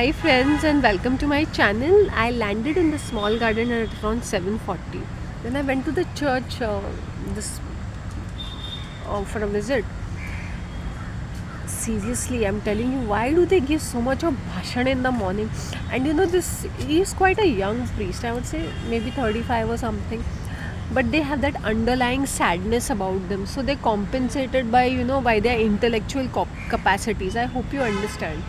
Hi friends and welcome to my channel. I landed in the small garden at around 7:40. Then I went to the church this for a visit. Seriously, I'm telling you, why do they give so much of bhashan in the morning? And this he is quite a young priest. I would say maybe 35 or something. But they have that underlying sadness about them. So they're compensated by by their intellectual capacities. I hope you understand.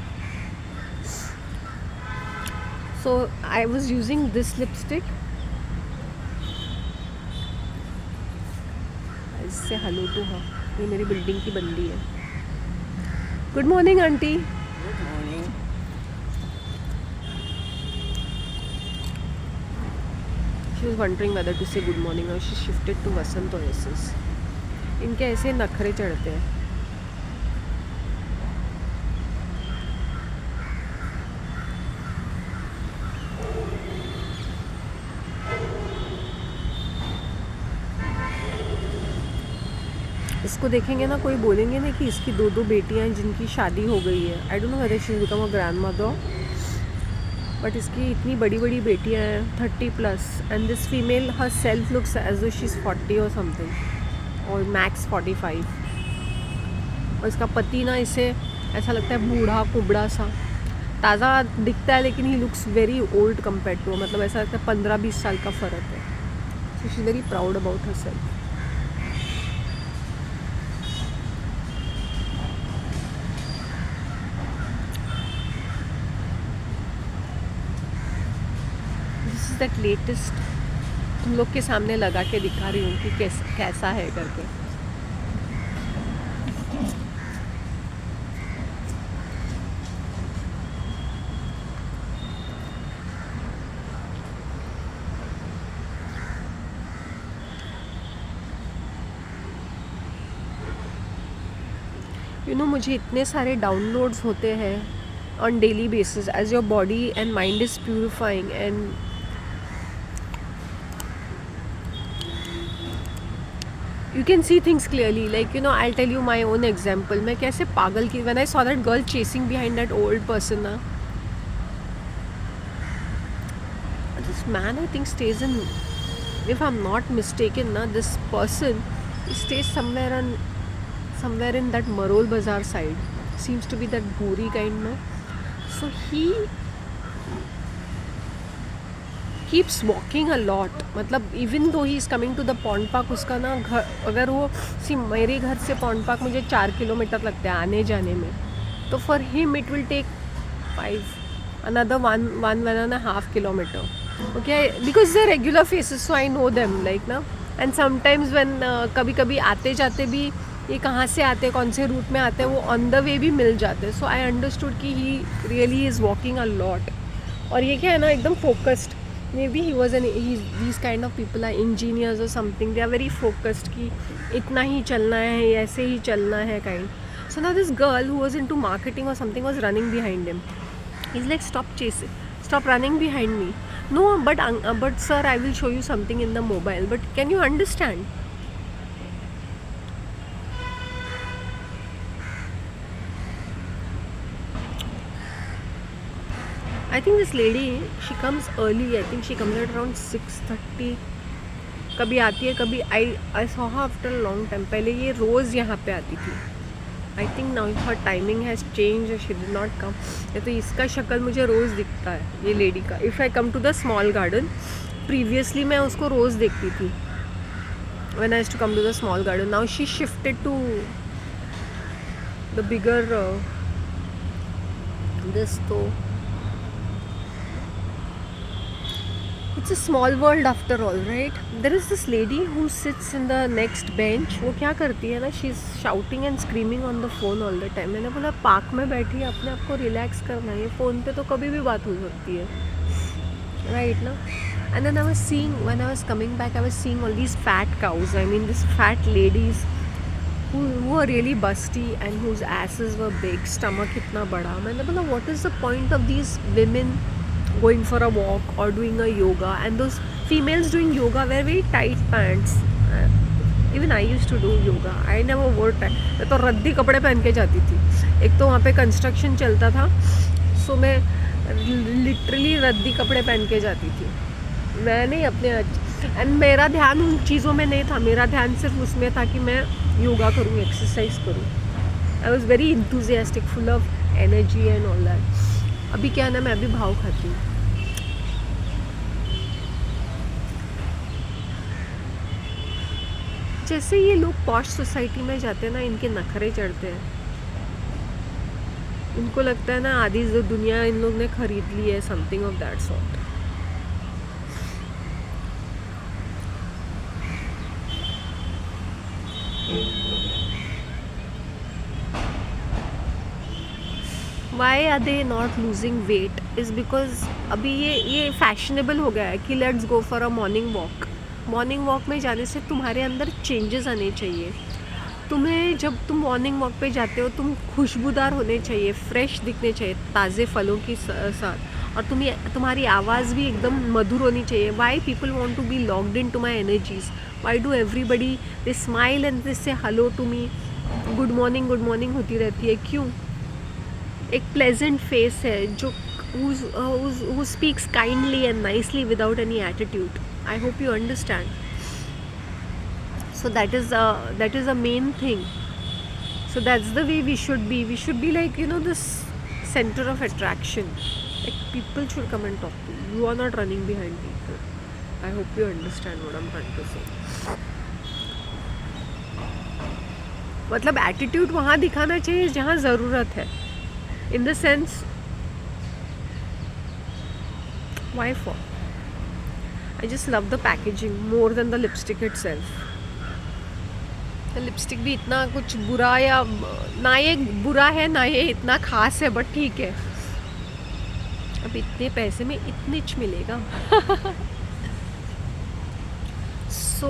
So I was using this lipstick. इससे hello to हाँ, ये मेरी building की बंदी है. Good morning aunty. Good morning. She was wondering whether to say good morning और she shifted to Vasant Oasis. इनके ऐसे नखरे चढ़ते हैं. इसको देखेंगे ना, कोई बोलेंगे ना कि इसकी दो बेटियां हैं जिनकी शादी हो गई है. I don't know whether she is become a grand mother, but इसकी इतनी बड़ी बड़ी बेटियां हैं 30+. And this female her self looks as though she is 40 और समथिंग और मैक्स 45. और इसका पति ना इसे ऐसा लगता है बूढ़ा कुबड़ा सा. ताज़ा दिखता है लेकिन he looks very old compare to. मतलब ऐसा लगता है 15-20 साल का फ़र्क है. So she is very proud about her self. That latest तुम लोग के सामने लगा के दिखा रही हूँ कि कैसा है करके. मुझे इतने सारे डाउनलोड्स होते हैं on daily basis as your body and mind is purifying and you can see things clearly. Like I'll tell you my own example. मैं कैसे पागल की when I saw that girl chasing behind that old person ना, this man I think stays in, if I'm not mistaken ना, this person stays somewhere in that Marol Bazaar side. Seems to be that Bhuri kind no. So he keeps walking a lot. मतलब even though he is coming to the pond park, उसका ना घर, अगर वो मेरे घर से pond park मुझे 4 किलोमीटर लगता है आने जाने में, तो for him it will take 1.5 kilometer. Okay, because they're regular faces, so I know them like ना. And sometimes when कभी कभी आते जाते भी ये कहाँ से आते हैं, कौन से रूट में आते हैं, वो ऑन द वे भी मिल जाते हैं. सो आई अंडरस्टूड कि he really is walking a lot. और ये क्या है ना, एकदम focused. Maybe he was these kind of people are engineers or something. They are very focused कि इतना ही चलना है, ऐसे ही चलना है kind. So now this girl who was into marketing or something was running behind him. He's like, stop running behind me. No, but sir, I will show you something in the mobile. But can you understand? I think this lady, she comes early. I think she comes at around 6:30. कभी आती है, कभी I saw her after a long time. पहले ये रोज़ यहाँ पे आती थी. I think now her timing has changed. She did not come. तो इसका शक्ल मुझे रोज़ दिखता है ये लेडी का. If I come to the small garden, previously मैं उसको रोज़ देखती थी. When I used to come to the small garden, now she shifted to the bigger this तो. It's a small world after all, right? There is this lady who sits in the next bench. वो क्या करती है ना, she is shouting and screaming on the phone all the time. मैंने बोला park में बैठी है, अपने आप को रिलैक्स करना है. फ़ोन पे तो कभी भी बात हो सकती है, right ना? And then I was seeing, when I was coming back, I was seeing all these fat cows. I mean, these fat ladies who were really busty and whose asses were big, stomach इतना बड़ा. मैंने बोला what is the point of these women going for a walk or doing a yoga, and those females doing yoga wear very tight pants. Even I used to do yoga. I never wore tight. मैं तो रद्दी कपड़े पहन के जाती थी. एक तो वहाँ पे कंस्ट्रक्शन चलता था, सो मैं लिटरली रद्दी कपड़े पहन के जाती थी मैं, नहीं अपने। एंड मेरा ध्यान उन चीज़ों में नहीं था, मेरा ध्यान सिर्फ उसमें था कि मैं योगा करूँ, एक्सरसाइज करूँ। I was very enthusiastic, full of energy and all that. अभी क्या है ना, मैं अभी भाव खाती हूँ। जैसे ये लोग पॉश सोसाइटी में जाते हैं ना, इनके नखरे चढ़ते हैं। इनको लगता है ना आधी जो दुनिया इन लोग ने खरीद ली है, something of that sort. Why are they not losing weight is because अभी ये फैशनेबल हो गया है कि let's go for a morning walk. Morning walk में जाने से तुम्हारे अंदर चेंजेस आने चाहिए। तुम्हें जब तुम मॉर्निंग वॉक पे जाते हो, तुम खुशबूदार होने चाहिए, फ्रेश दिखने चाहिए ताज़े फलों के साथ, और तुम्हारी आवाज़ भी एकदम मधुर होनी चाहिए। Why people want to be locked into my energies? Why do everybody they smile and they say hello to me, good morning होती रहती है? क्यों? एक प्लेजेंट फेस है जो who speaks kindly and nicely without any attitude. I hope you understand. So that is a main thing. So that's the way we should be. We should be like, this center of attraction. Like people should come and talk to you. You are not running behind people. I hope you understand what I'm trying to say. मतलब attitude वहाँ दिखाना चाहिए जहाँ ज़रूरत है. In the sense, why for? I just love the packaging more than the lipstick itself. The lipstick भी इतना कुछ बुरा या ना ये बुरा है ना ये इतना खास है, बट ठीक है. अब इतने पैसे में इतनिच मिलेगा. So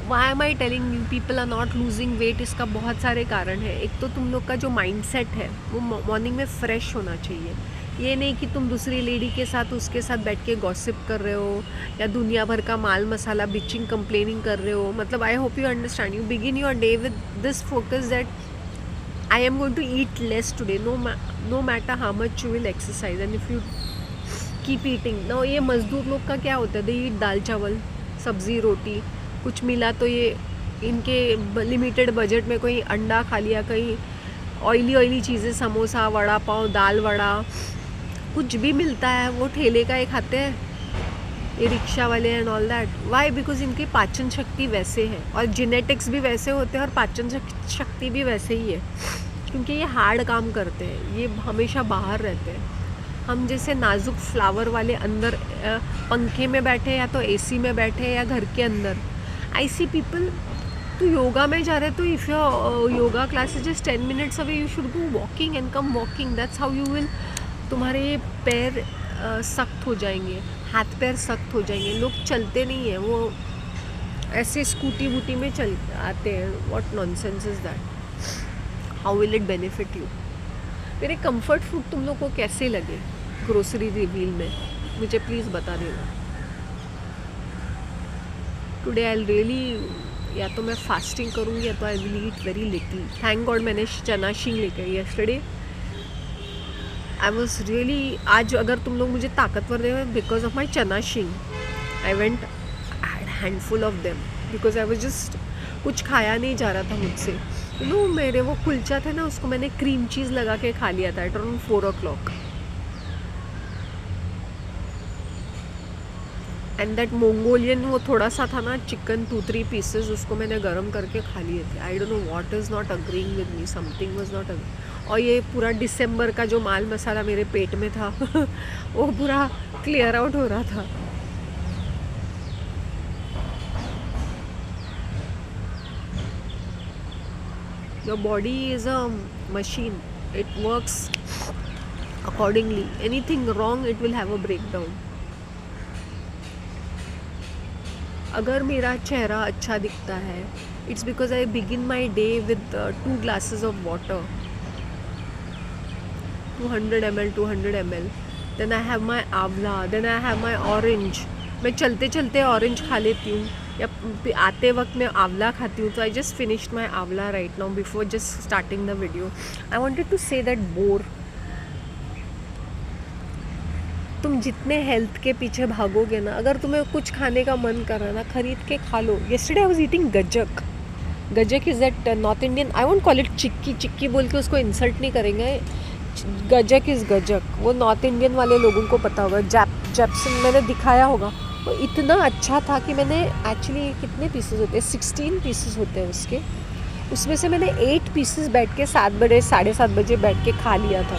why am I telling you people are not losing weight? इसका बहुत सारे कारण है. एक तो तुम लोग का जो माइंडसेट है वो मॉर्निंग में फ्रेश होना चाहिए. ये नहीं कि तुम दूसरी लेडी के साथ उसके साथ बैठ के गॉसिप कर रहे हो या दुनिया भर का माल मसाला बिचिंग कंप्लेनिंग कर रहे हो. मतलब I hope you understand. You begin your day with this focus that I am going to eat less today, no matter how much you will exercise. And if you keep eating ना, ये मजदूर लोग का क्या होता है, दे ईट दाल चावल सब्ज़ी रोटी, कुछ मिला तो ये इनके लिमिटेड बजट में कोई अंडा खा लिया, कहीं ऑयली चीज़ें समोसा वड़ा पाव दाल वड़ा, कुछ भी मिलता है वो ठेले का ही खाते हैं ये रिक्शा वाले and all that. Why? Because इनकी पाचन शक्ति वैसे है और जेनेटिक्स भी वैसे होते हैं और पाचन शक्ति भी वैसे ही है, क्योंकि ये हार्ड काम करते हैं, ये हमेशा बाहर रहते हैं. हम जैसे नाजुक फ्लावर वाले अंदर पंखे में बैठे या तो एसी में बैठे या घर के अंदर. आई सी पीपल. तो योगा में जा रहे तो if your yoga class is just 10 minutes away, you should go walking and come walking. That's how you will. तुम्हारे पैर सख्त हो जाएंगे, हाथ पैर सख्त हो जाएंगे. लोग चलते नहीं हैं, वो ऐसे स्कूटी वूटी में चल आते हैं. What nonsense is that? How will it benefit you? मेरे कंफर्ट फूड तुम लोग को कैसे लगे ग्रोसरी रिवील में, मुझे प्लीज़ बता देना. टुडे आई रियली, या तो मैं फास्टिंग करूँगी या तो I will eat very little. Thank God मैंने चना शींग लेकर यस्टरडे. आई वॉज रियली, आज अगर तुम लोग मुझे ताकतवर दे बिकॉज ऑफ माई चना शींग. I went handful of them because I was just, कुछ खाया नहीं जा रहा था मुझसे. मेरे वो कुलचा था ना, उसको मैंने क्रीम चीज़ लगा के खा लिया था at around 4 o'clock. And that Mongolian वो थोड़ा सा था ना चिकन, 2-3 pieces, उसको मैंने गर्म करके खा लिए थे. आई don't know what is not agreeing with me, something was not agree. और ये पूरा दिसंबर का जो माल मसाला मेरे पेट में था वो पूरा क्लियर आउट हो रहा था. Your body is a machine. It works accordingly. Anything wrong, it will have a breakdown. अगर मेरा चेहरा अच्छा दिखता है, it's because I begin my day with 2 glasses of water, 200 ml, 200 ml. Then I have my आंवला, then I have my orange. मैं चलते चलते ऑरेंज खा लेती हूँ या आते वक्त मैं आंवला खाती हूँ. तो I just finished my amla right now before just starting the video. I wanted to say that bore. तुम जितने हेल्थ के पीछे भागोगे ना, अगर तुम्हें कुछ खाने का मन कर रहा है ना, खरीद के खा लो. Yesterday I was eating gajak. Gajak is that North Indian, I won't call it chikki. Chikki बोल के उसको इंसल्ट नहीं करेंगे. गजक इज़ गजक. वो नॉर्थ इंडियन वाले लोगों को पता होगा. जैप्सन मैंने दिखाया होगा. वो इतना अच्छा था कि मैंने एक्चुअली, कितने पीसेस होते हैं, 16 पीसेस होते हैं उसके. उसमें से मैंने 8 पीसेस बैठ के 7 बजे 7:30 बजे बैठ के खा लिया था.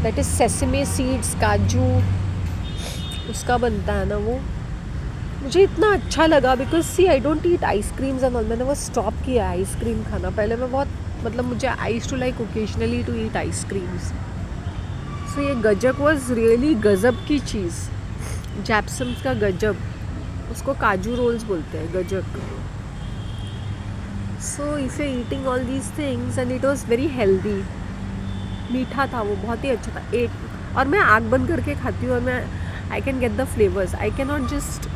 दैट इज़ सेसमे सीड्स, काजू उसका बनता है ना वो. मुझे इतना अच्छा लगा because see I don't eat ice creams and all. मैंने वो स्टॉप किया आइसक्रीम खाना. पहले मैं बहुत, मतलब मुझे I used to like occasionally to eat ice creams. So ये गजक वॉज रियली गजब की चीज़. जैप्सम्स का गजब, उसको काजू रोल्स बोलते हैं, गजक. सो इसे eating all these things and it was very healthy. मीठा था वो, बहुत ही अच्छा था. और मैं आँख बंद करके खाती हूँ और मैं I can get the flavours. I can not just,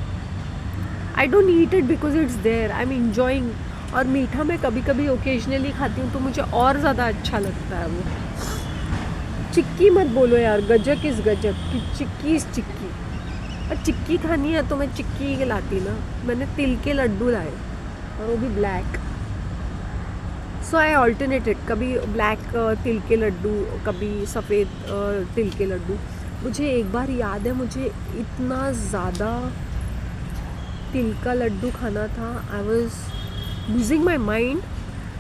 I don't eat it because it's there. I am enjoying. और मीठा मैं कभी कभी ओकेजनली खाती हूँ तो मुझे और ज़्यादा अच्छा लगता है वो. चिक्की मत बोलो यार, गजक इज़ गजक. चिक्की इज़ चिक्की. और चिक्की खानी है तो मैं चिक्की लाती ना. मैंने तिल के लड्डू लाए और वो भी ब्लैक. सो आई ऑल्टरनेटेड, कभी ब्लैक तिल के लड्डू, कभी सफ़ेद तिल के लड्डू. मुझे एक बार याद है, मुझे इतना ज़्यादा तिल का लड्डू खाना था. I was losing my mind.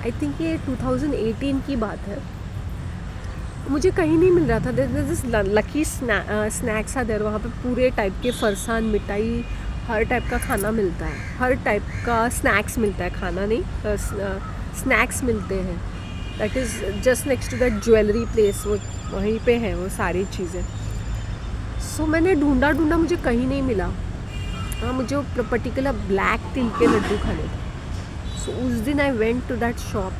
I think ये 2018 की बात है. मुझे कहीं नहीं मिल रहा था. दिस लकी स्नैक्स आ देर. वहाँ पे पूरे टाइप के फरसान, मिठाई, हर टाइप का खाना मिलता है. हर टाइप का स्नैक्स मिलता है, खाना नहीं, स्नैक्स मिलते हैं. That is just next to that jewellery place. वो वहीं पे है वो सारी चीज़ें. सो मैंने ढूंढा, मुझे कहीं नहीं मिला. हाँ, मुझे वो पर्टिकुलर ब्लैक तिल के लड्डू खाने थे. सो उस दिन I went to that shop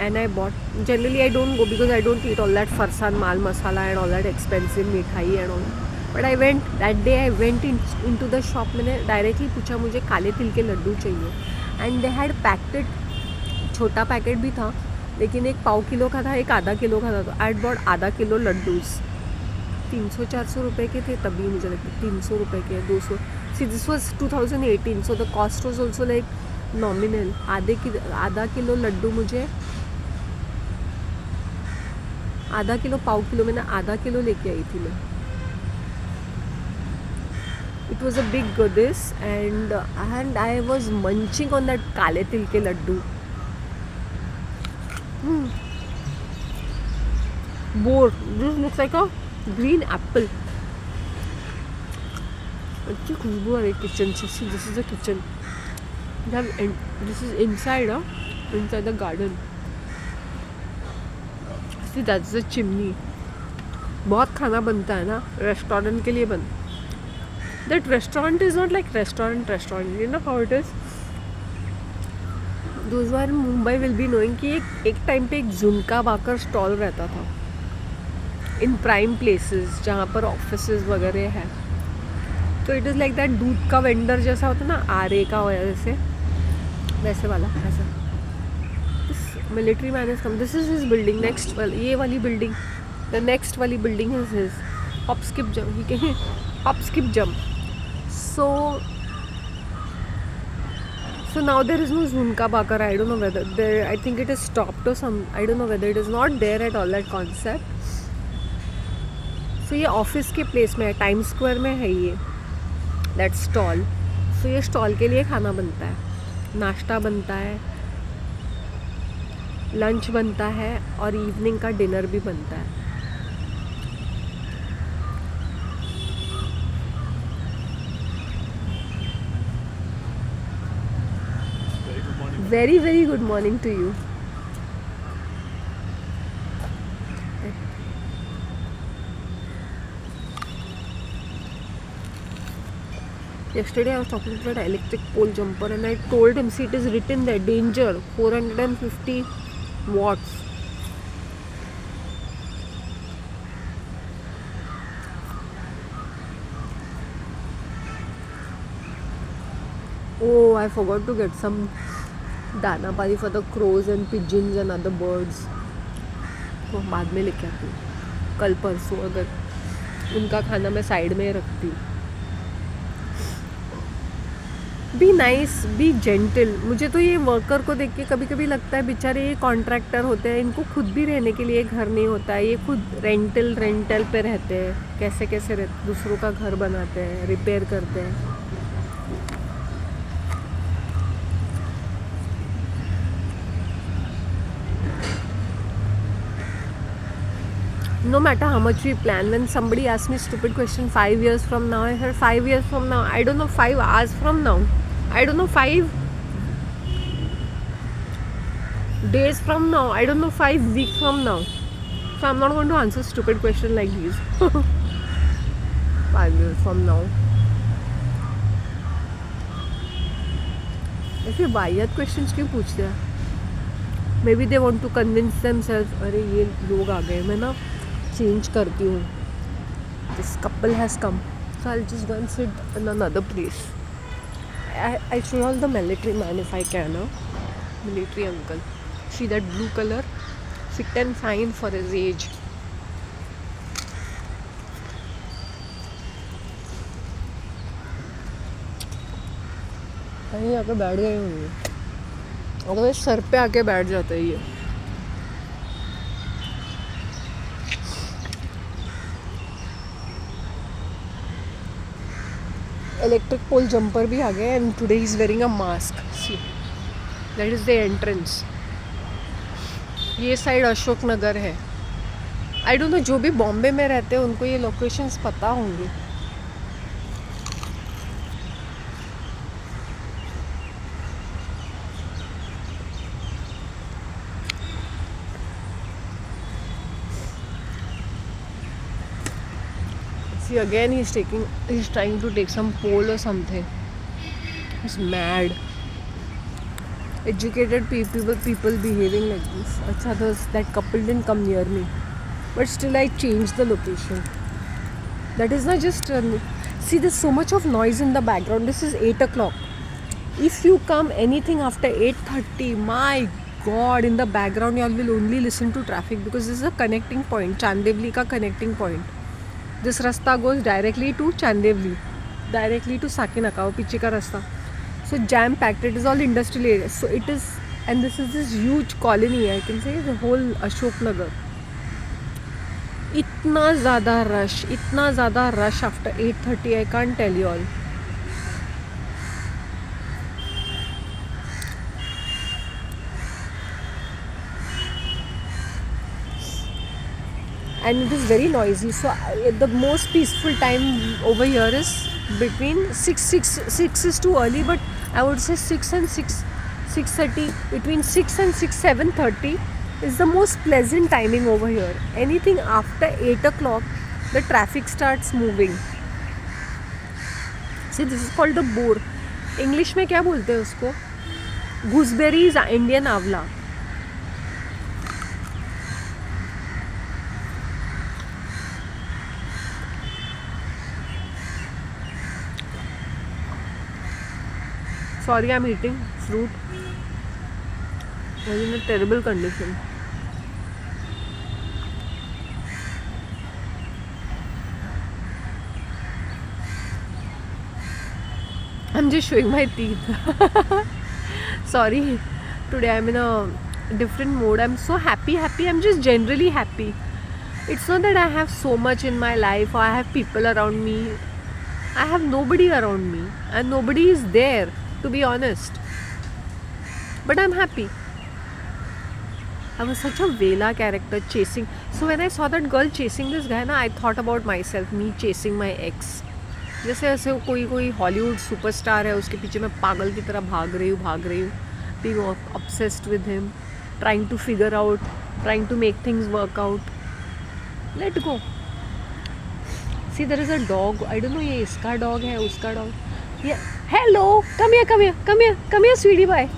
and I bought. Generally I don't go because I don't eat all that farsan, mal masala and all that expensive mithai and all. But I went that day. I went into the shop. मैंने directly पूछा मुझे काले तिल के लड्डू चाहिए. And they had packed it. छोटा packet भी था लेकिन एक पाव किलो का था, एक आधा किलो का था. तो आई बॉट आधा किलो लड्डूज़. 300-400 रुपये के थे तभी. मुझे लगता 300 रुपये के, 200. See this was 2018. So the cost was also like nominal. आधा किलो लड्डू मुझे, आधा किलो, पाव किलो, मैंने आधा किलो लेके आई थी मैं. It was a big this and I was munching on that काले तिल के लड्डू. Bore, this looks like a green apple. अच्छी खुशबू आ रही किचन से. This is the kitchen. This is inside the garden. See, that's the chimney. बहुत खाना बनता है ना रेस्टोरेंट के लिए. That restaurant is not like restaurant. You know how it is. Those who are in Mumbai will be knowing कि एक time पे एक झुमका बाकर स्टॉल रहता था इन प्राइम प्लेसेस जहाँ पर ऑफिसेज वगैरह है. तो इट इज़ लाइक दैट दूध का वेंडर जैसा होता है ना, आरे का वैसे वैसे वाला ऐसा. This military man is come. This is his building. Next ये वाली बिल्डिंग, द नेक्स्ट वाली building is his. Hop skip jump, ये कहें hop skip jump. So now there is no Zunka Bakar. I don't know whether there. I think it is stopped or some. I don't know whether it is not there at all, that concept. So ये office के place में है, time square में है ये that stall. सो ये stall के लिए खाना बनता है, नाश्ता बनता है, लंच बनता है और इवनिंग का डिनर भी बनता है. Very very good morning to you. Yesterday I was talking to that electric pole jumper and I told him, see, it is written there, danger, 450 watts. Oh, I forgot to get some दाना पानी for the crows and pigeons and other birds. तो बाद में लेके आती हूँ कल परसों अगर उनका खाना मैं साइड में रखती हूँ. Be nice, B gentle. मुझे तो ये वर्कर को देख के कभी कभी लगता है बेचारे ये कॉन्ट्रैक्टर होते हैं, इनको खुद भी रहने के लिए घर नहीं होता है, ये खुद रेंटल पे रहते हैं, कैसे कैसे दूसरों का घर बनाते हैं, रिपेयर करते हैं. No matter how much we plan, when somebody asks me stupid question 5 years from now, I heard 5 years from now, I don't know, 5 hours from now, I don't know, 5 days from now, I don't know, 5 weeks from now. So I'm not going to answer stupid question like these. 5 years from now. ऐसे वाहियात questions क्यों पूछते हैं? Maybe they want to convince themselves, अरे ये लोग आ गए, मैं ना चेंज करती हूँ, this couple has come, so I just go and sit in another place. I show all the military man if I can. Military uncle. See that blue color? Fit and fine for his age. कहीं आके बैठ गए होंगे, अगर sir पे आके बैठ जाता है ये. इलेक्ट्रिक पोल जंपर भी आ गया and today is wearing a mask. See that is the entrance. ये साइड अशोक नगर है. आई डोंट नो, जो भी बॉम्बे में रहते हैं उनको ये लोकेशंस पता होंगे. See again he's trying to take some pole or something. He's mad. Educated people behaving like this. Acha, that couple didn't come near me, but still I changed the location. That is not just see, there's so much of noise in the background. This is 8 o'clock. If you come anything after 8:30, my god, in the background you all will only listen to traffic, because this is a connecting point, Chandevli ka connecting point. This rasta goes directly to Chandevli, directly to Sakinaka, वो पीछे का रास्ता. So jam packed. It is all industrial area. So it is, and this is this huge colony. I can say the whole Ashok Nagar. इतना ज़्यादा rush after 8:30. I can't tell you all. And it is very noisy. So the most peaceful time over here is between 6 is too early, but I would say 6 and 6:30, between 6 and 7:30 is the most pleasant timing over here. Anything after 8 o'clock, the traffic starts moving. See, this is called the boar. English में क्या बोलते हैं उसको? Gooseberry is Indian आंवला. Sorry, I'm eating fruit. I'm in a terrible condition. I'm just showing my teeth. Sorry. Today I'm in a different mode. I'm so happy. I'm just generally happy. It's not that I have so much in my life or I have people around me. I have nobody around me and nobody is there, to be honest. But I'm happy. I was such a Vela character chasing. So when I saw that girl chasing this guy, I thought about myself, me chasing my ex. जैसे ऐसे कोई Hollywood superstar है, उसके पीछे मैं पागल की तरह भाग रही हूँ, being obsessed with him, trying to figure out, trying to make things work out. Let go. See, there is a dog. I don't know ये इसका dog है, उसका dog. Yeah. Hello, come here, sweetie pie.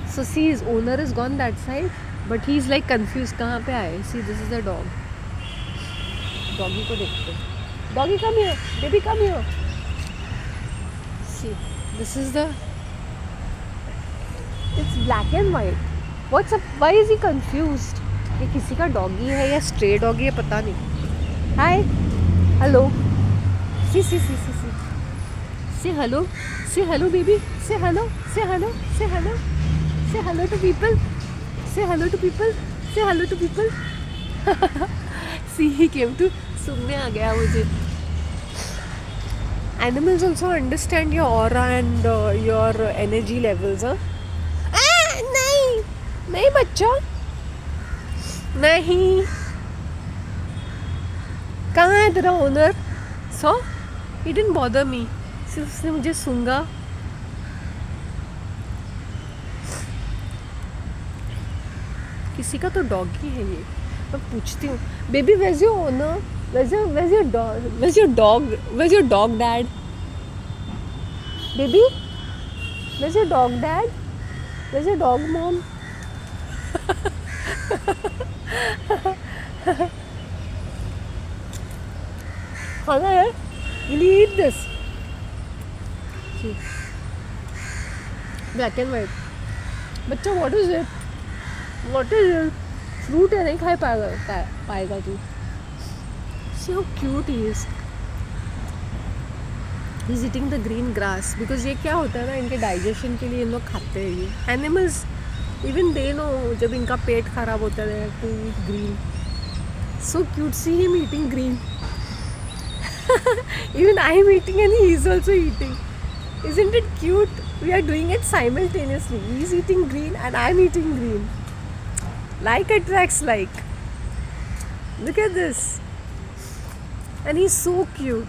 So see, his owner is gone that side, but he's like confused. कहाँ पे आए? See, this is the dog. Doggy को देखते. Doggy, come here. Baby, come here. See, this is the. It's black and white. What's up? Why is he confused? ये किसी का doggy है या stray doggy है, पता नहीं. Hi. Hello, C C C C C, say hello, say hello baby, say hello, say hello, say hello, say hello to people, say hello to people, say hello to people. See, he came to सुनने आ गया मुझे. Animals also understand your aura and your energy levels, huh? नहीं, नहीं बच्चा, नहीं. कहाँ है तेरा owner? So, he didn't bother me. सिर्फ उसने मुझे सूंघा. किसी का तो डॉगी है ये. मैं पूछती हूँ, baby where's your owner? Where's your dog? Where's your dog? Where's your dog dad? Baby, where's your dog dad? Where's your dog mom? खाना है? Will you eat this? See. Black and white. बच्चा, what is it? What is it? Fruit है, नहीं खा पाएगा तू. See how cute he is. He's eating the green grass because ये क्या होता है ना, इनके डाइजेशन के लिए इन लोग खाते हैं ये. Animals, even they know जब इनका पेट खराब होता है to eat green. So cute. See him eating green. Even I am eating and he is also eating. Isn't it cute? We are doing it simultaneously. He is eating green and I am eating green. Like attracts like. Look at this. And he's so cute.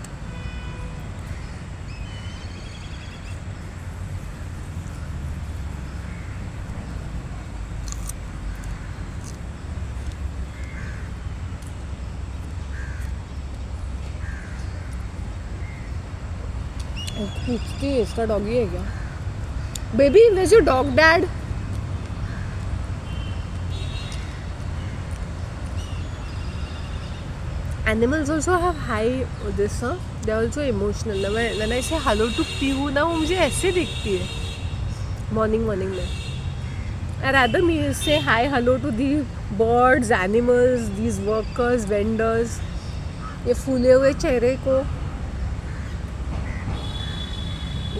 पूछती है इसका doggy है क्या. Baby, where's your dog dad? Animals also have high this, huh? They are also emotional. When I say hello to Pihu ना, वो मुझे ऐसे दिखती है morning में. I rather me say hi hello to the birds, animals, these workers, vendors. ये फूले हुए चेहरे को,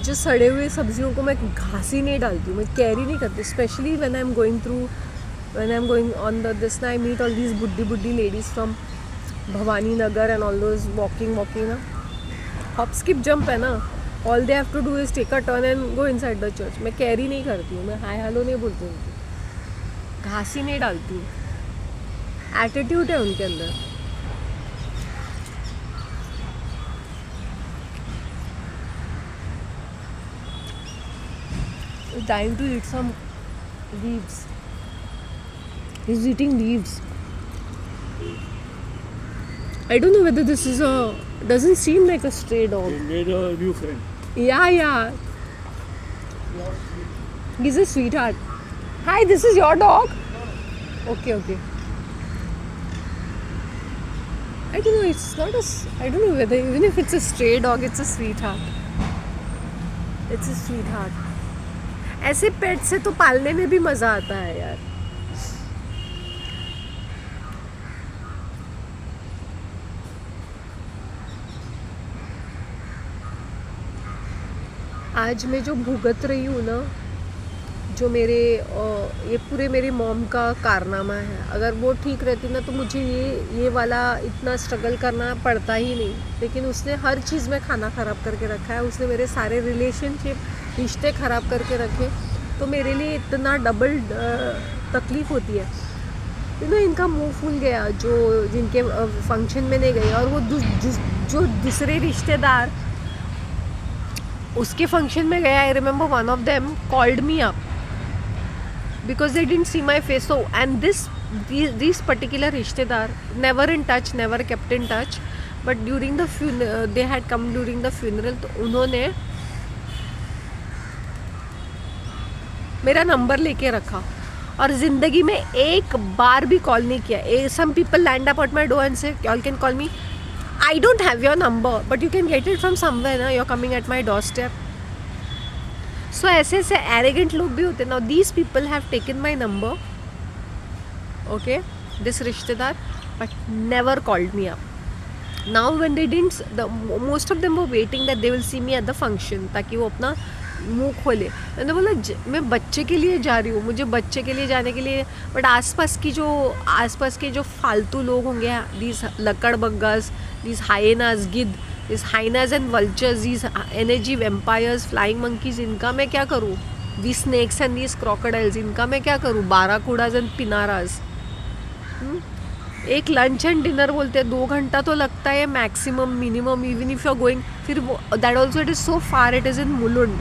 जो सड़े हुए सब्जियों को मैं घास ही नहीं डालती हूँ, मैं कैरी नहीं करती. Specially when I'm going on this, I meet all these बुड्ढी ladies from Bhavani Nagar and all those walking ना, hop skip jump है ना. All they have to do is take a turn and go inside the church. मैं carry नहीं करती हूँ, मैं hi hello नहीं बोलती हूँ, घास ही नहीं डालती हूँ. एटीट्यूड है उनके अंदर. Dying to eat some leaves. He's eating leaves. I don't know whether this is doesn't seem like a stray dog. He made a new friend. Yeah. He's a sweetheart. Hi, this is your dog? Okay. I don't know, it's not I don't know whether, even if it's a stray dog, it's a sweetheart. It's a sweetheart. ऐसे पेट से तो पालने में भी मज़ा आता है यार. आज मैं जो भुगत रही हूँ ना, जो मेरे ये पूरे मेरी मॉम का कारनामा है. अगर वो ठीक रहती ना तो मुझे ये वाला इतना स्ट्रगल करना पड़ता ही नहीं. लेकिन उसने हर चीज़ में खाना ख़राब करके रखा है. उसने मेरे सारे रिश्ते ख़राब करके रखे. तो मेरे लिए इतना डबल तकलीफ़ होती है. इनका मुंह फूल गया जो जिनके फंक्शन में नहीं गई, और वो जो दूसरे रिश्तेदार उसके फंक्शन में गया. I remember one of them called me up because they didn't see my face. So and these particular रिश्तेदार never in touch, never kept in touch, but during the they had come during the funeral. तो उन्होंने मेरा number लेके रखा और ज़िंदगी में एक बार भी कॉल नहीं किया. Some people land up at my door and say, y'all can call me. I don't have your number, but you can get it from somewhere ना. You're coming at my doorstep. So ऐसे arrogant लोग भी होते. Now these people have taken my number, okay, this रिश्तेदार, but never called me up. Now when they didn't, the most of them वो waiting that they will see me at the function, ताकि वो अपना मुंह खोले। मैंने बोला मैं बच्चे के लिए जा रही हूँ, मुझे बच्चे के लिए जाने के लिए, बट आसपास के जो फालतू लोग होंगे, दीज लकड़ बग्गास, दीज हाइनास गिद्ध, these hyenas and vultures, these energy vampires, flying monkeys, इनका मैं क्या करूँ? दी स्नेक्स एंड दीज क्रोकोडाइल्स, इनका मैं क्या करूँ? बाराकूडाज एंड पिनाराज। एक लंच एंड डिनर बोलते हैं 2 घंटा तो लगता है maximum, minimum, even if you are going, फिर वो that also it is so far, it is in Mulund,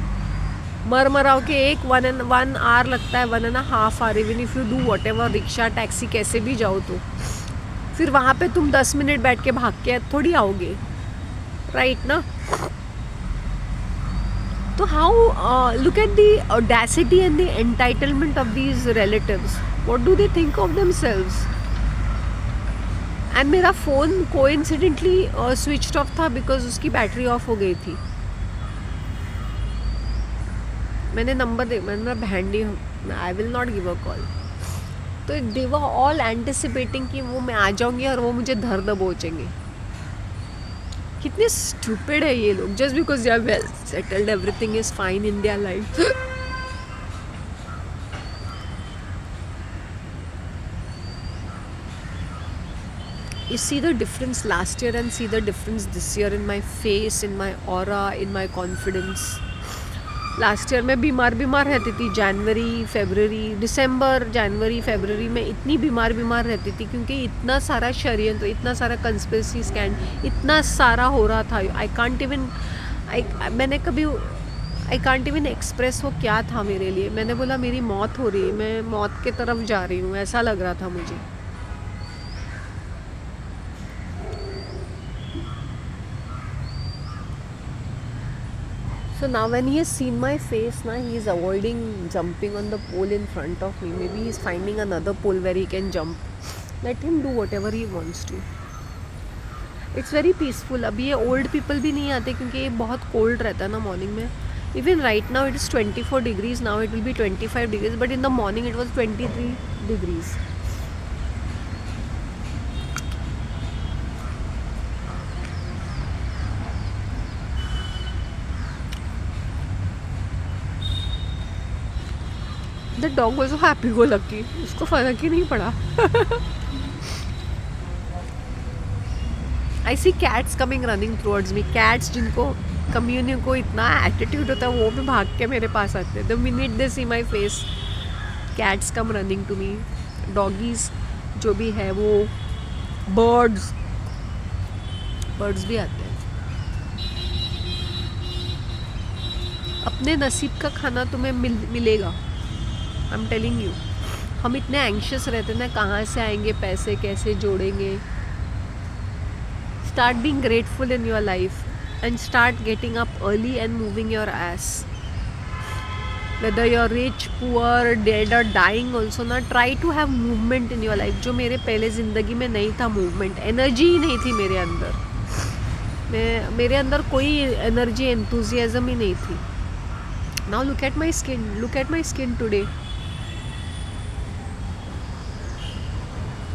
मरमराव के एक 1 आवर लगता है, 1.5 hour, even if you do whatever, rickshaw taxi कैसे भी जाओ, तो फिर वहाँ पे तुम 10 मिनट बैठ के भाग के थोड़ी आओगे, राइट ना? तो how, look at the audacity and the entitlement of these relatives, what do they think of themselves? And मेरा फ़ोन कोइंसिडेंटली स्विच्ड ऑफ था बिकॉज उसकी बैटरी ऑफ हो गई थी। मैंने मैंने भैंडी, I will not give a call. तो दे वर ऑल एंटिसिपेटिंग कि वो मैं आ जाऊंगी और वो मुझे धर दबोचेंगे। कितने स्टूपिड है ये लोग, just because they are well settled, everything is fine in their life. You see the difference last year and see the difference this year in my face, in my aura, in my confidence. Last year मैं बीमार रहती थी, जनवरी फरवरी में इतनी बीमार रहती थी, क्योंकि इतना सारा षड्यंत्र, इतना सारा कंस्पिरेसी स्कैंड, इतना सारा हो रहा था। आई कांट इवन एक्सप्रेस वो क्या था मेरे लिए। मैंने बोला मेरी मौत हो रही है, मैं मौत के तरफ जा रही हूँ, ऐसा लग रहा था मुझे। So now when he has seen my face, now he is avoiding jumping on the pole in front of me. Maybe he is finding another pole where he can jump. Let him do whatever he wants to. It's very peaceful. अभी ये old people भी नहीं आते क्योंकि ये बहुत cold रहता है ना morning में. Even right now it is 24 degrees. Now it will be 25 degrees. But in the morning it was 23 degrees. The dog was so happy go lucky. उसको फर्क ही नहीं पड़ा. I see cats coming running towards me. Cats जिनको community को इतना attitude होता है वो भी भाग के मेरे पास आते हैं. The minute they see my face, cats come running to me. Doggies जो भी है वो, birds भी आते हैं. अपने नसीब का खाना तुम्हें मिलेगा. I'm telling you. हम इतने एंग्शियस रहते ना, कहाँ से आएंगे पैसे, कैसे जोड़ेंगे. Start being grateful in your life and start getting up early and moving your ass. Whether you're rich, poor, dead or dying also ना, try to have movement in your life. जो मेरे पहले ज़िंदगी में नहीं था movement, एनर्जी ही नहीं थी मेरे अंदर. मेरे अंदर कोई एनर्जी, एंथुजियाज्म ही नहीं थी. Now look at my skin today.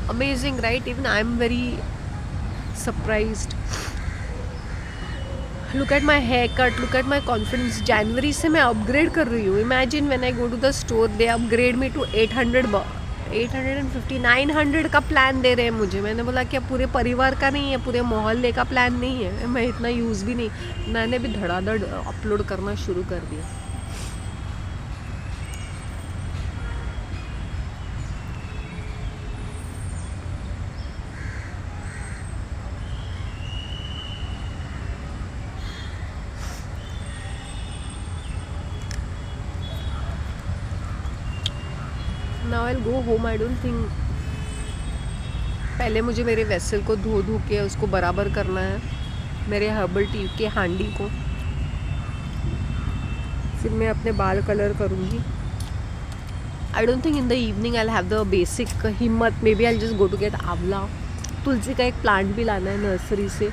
Amazing, right? Even I am very surprised. Look at my haircut, look at my confidence. January से मैं upgrade कर रही हूँ. Imagine when I go to the store, they upgrade me to 850, 900 का plan दे रहे हैं मुझे. मैंने बोला क्या पूरे परिवार का नहीं है, पूरे मोहल्ले का प्लान नहीं है. मैं इतना यूज़ भी नहीं. मैंने भी धड़ाधड़ अपलोड करना शुरू कर दिया. Now I'll go home. I don't think. पहले मुझे मेरे वेसल को धो के उसको बराबर करना है, मेरे हर्बल टी के हांडी को. फिर मैं अपने बाल कलर करूँगी. I don't think in the evening I'll have the basic हिम्मत. Maybe I'll just go to get आंवला. तुलसी का एक प्लांट भी लाना है नर्सरी से.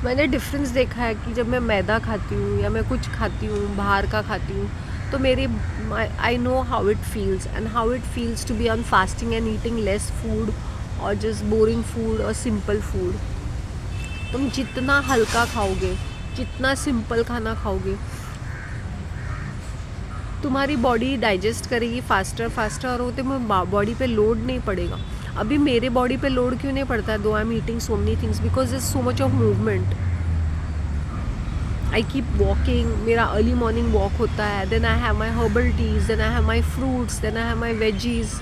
मैंने डिफरेंस देखा है कि जब मैं मैदा खाती हूँ या मैं कुछ खाती हूँ बाहर का खाती हूँ, तो मेरे I know how it feels and how it feels to be on fasting and eating less food और जस्ट बोरिंग फूड और सिंपल फूड. तुम जितना हल्का खाओगे, जितना सिंपल खाना खाओगे, तुम्हारी बॉडी डाइजेस्ट करेगी फास्टर फास्टर और वो तुम्हें बॉडी पे लोड नहीं पड़ेगा. अभी मेरे बॉडी पे लोड क्यों नहीं पड़ता है? Though I am eating so many things because is so much of movement. I keep walking. मेरा अर्ली मॉर्निंग वॉक होता है, then I have my herbal teas, then I have my fruits, then I have my veggies.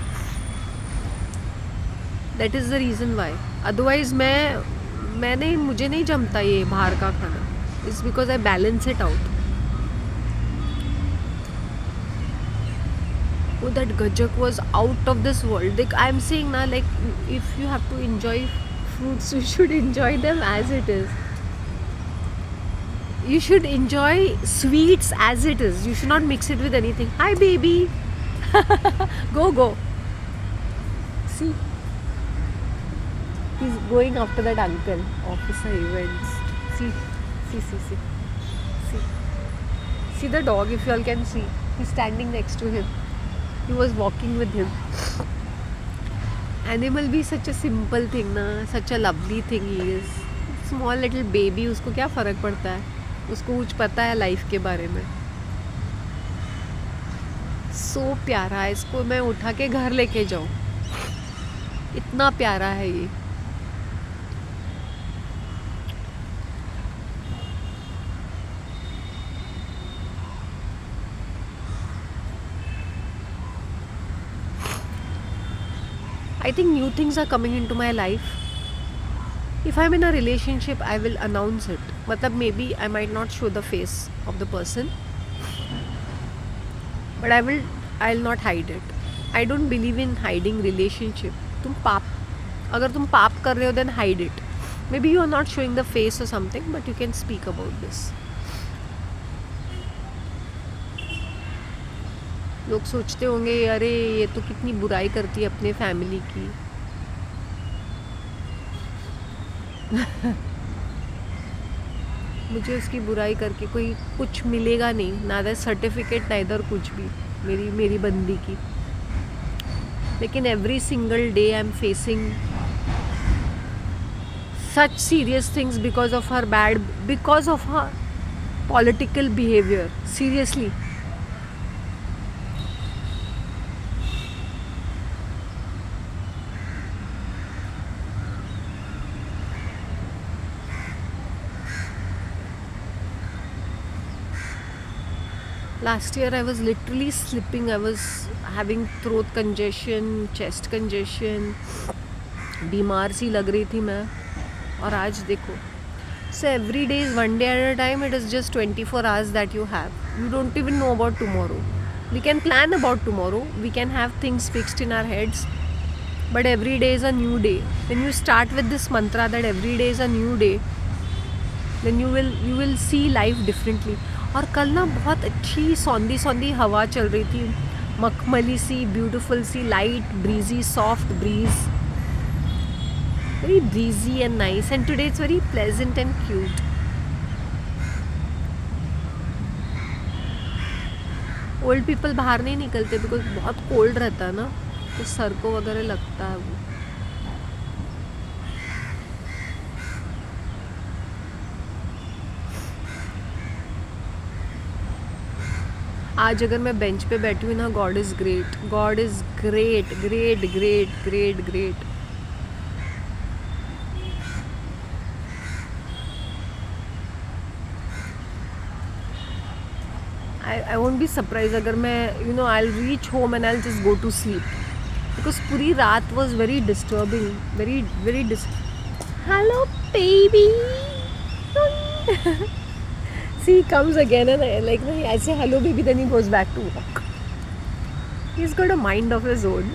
That is the reason why. Otherwise मुझे नहीं जमता ये बाहर का खाना. It's because I balance it out. Oh, that gajak was out of this world. Like I'm saying now, like if you have to enjoy fruits, you should enjoy them as it is. You should enjoy sweets as it is. You should not mix it with anything. Hi, baby. Go. See, he's going after that uncle. Officer events. See. See the dog. If you all can see, he's standing next to him. He was walking with him. Animal भी such a simple thing ना, such a lovely thing he is. Small little baby, उसको क्या फ़र्क पड़ता है? उसको कुछ पता है लाइफ के बारे में. सो प्यारा है. इसको मैं उठा के घर लेके जाऊँ, इतना प्यारा है ये. I think new things are coming into my life. If I'm in a relationship, I will announce it. मतलब maybe I might not show the face of the person, but I'll not hide it. I don't believe in hiding relationship. अगर तुम पाप कर रहे हो, then hide it. Maybe you are not showing the face or something, but you can speak about this. लोग सोचते होंगे अरे ये तो कितनी बुराई करती है अपने फैमिली की. मुझे उसकी बुराई करके कोई कुछ मिलेगा नहीं. नादर सर्टिफिकेट नाइदर कुछ भी मेरी बंदी की. लेकिन every single day I am facing such serious things because of her political behaviour. Seriously. Last year I was literally slipping. I was having throat congestion, chest congestion. बीमार सी लग रही थी मैं. और आज देखो. So every day is one day at a time. It is just 24 hours that you have. You don't even know about tomorrow. We can plan about tomorrow. We can have things fixed in our heads. But every day is a new day. When you start with this mantra that every day is a new day, then you will see life differently. और कल ना बहुत अच्छी सौंधी हवा चल रही थी. मखमली सी, ब्यूटीफुल सी, light breezy, soft breeze, very breezy and nice. And today it's very pleasant and cute. Old people बाहर नहीं निकलते बिकॉज बहुत कोल्ड रहता है ना, तो सर को वगैरह लगता है वो. आज अगर मैं बेंच पे बैठी हूँ ना, God is great. God is great great great great great. I won't be surprise अगर मैं I will reach home and I will just go to sleep because पूरी रात was very disturbing. Very hello baby. See, he comes again and I say hello baby, then he goes back to walk. He's got a mind of his own.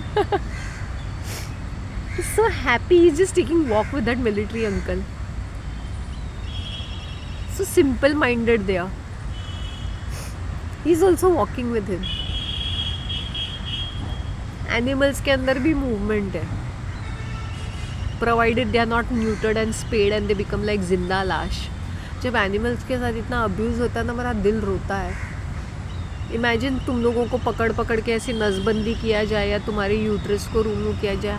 He's so happy. He's just taking walk with that military uncle. So simple minded they are. He's also walking with him. Animals के अंदर भी movement है, provided they are not neutered and spayed and they become like जिंदा लाश. जब animals के साथ इतना अब्यूज़ होता है ना, मेरा दिल रोता है। इमेजिन तुम लोगों को पकड़ पकड़ के ऐसी नसबंदी किया जाए या तुम्हारे यूट्रस को रिमूव किया जाए,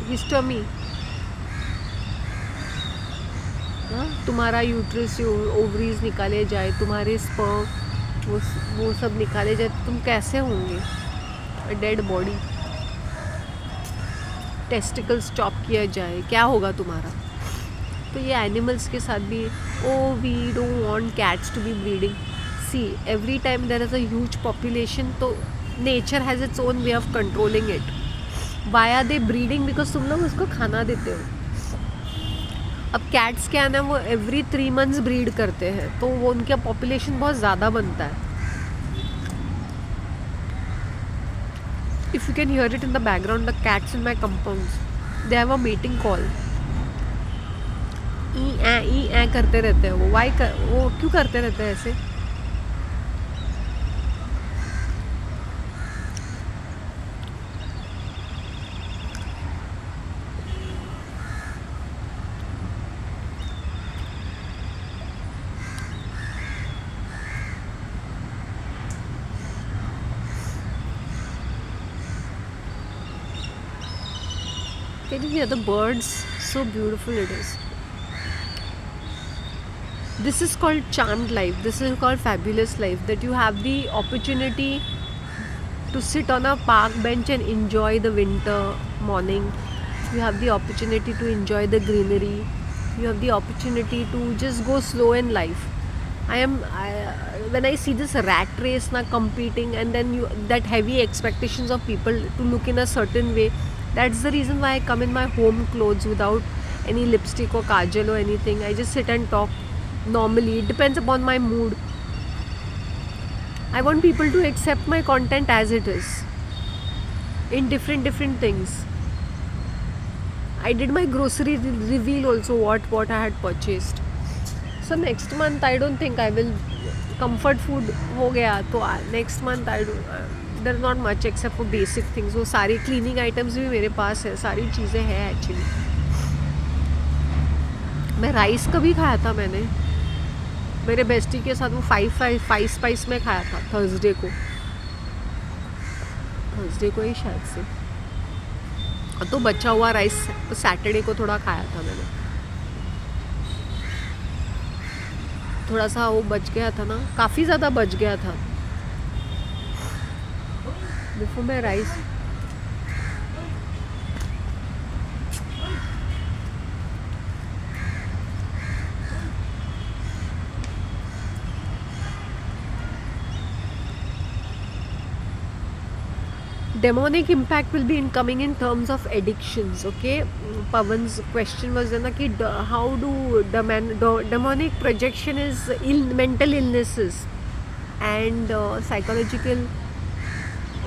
हिस्टमी, तुम्हारा यूट्रस, ओवरीज निकाले जाए, तुम्हारे स्पर्म वो सब निकाले जाए, तो तुम कैसे होंगे? डेड बॉडी, टेस्टिकल्स चॉप किया जाए, क्या होगा तुम्हारा? तो ये एनिमल्स के साथ भी, oh we don't want cats to be breeding. See every time there is a huge population, तो nature has its own way of controlling it. Why are they breeding? Because तुम लोग उसको खाना देते हो। अब कैट्स क्या है ना, वो एवरी 3 months ब्रीड करते हैं, तो वो उनका पॉपुलेशन बहुत ज़्यादा बनता है। If you can hear it in the background, the cats in my compounds they have a meeting call. ई ए करते रहते हैं वो। वो क्यों करते रहते हैं ऐसे? Can you hear the birds? So beautiful it is. This is called charmed life. This is called fabulous life. That you have the opportunity to sit on a park bench and enjoy the winter morning. You have the opportunity to enjoy the greenery. You have the opportunity to just go slow in life. When I see this rat race now competing, and then that heavy expectations of people to look in a certain way. That's the reason why I come in my home clothes without any lipstick or kajal or anything. I just sit and talk normally. It depends upon my mood. I want people to accept my content as it is, in different things. I did my grocery reveal also, what I had purchased. So next month I don't think I will. Comfort food हो गया, तो next month I do. There not much except for basic things. वो सारी cleaning items भी मेरे पास है, सारी चीज़ें हैं एक्चुअली। मैं राइस कभी खाया था मैंने मेरे बेस्टी के साथ, वो 5 स्पाइस में खाया था थर्सडे को ही शायद से। तो बचा हुआ राइस सैटरडे को थोड़ा खाया था मैंने, थोड़ा सा वो बच गया था ना, काफ़ी ज़्यादा बच गया था। बिफोर मैं rice demonic impact will be incoming in terms of addictions. Okay, Pavan's question was na ki how do demonic projection is mental illnesses and psychological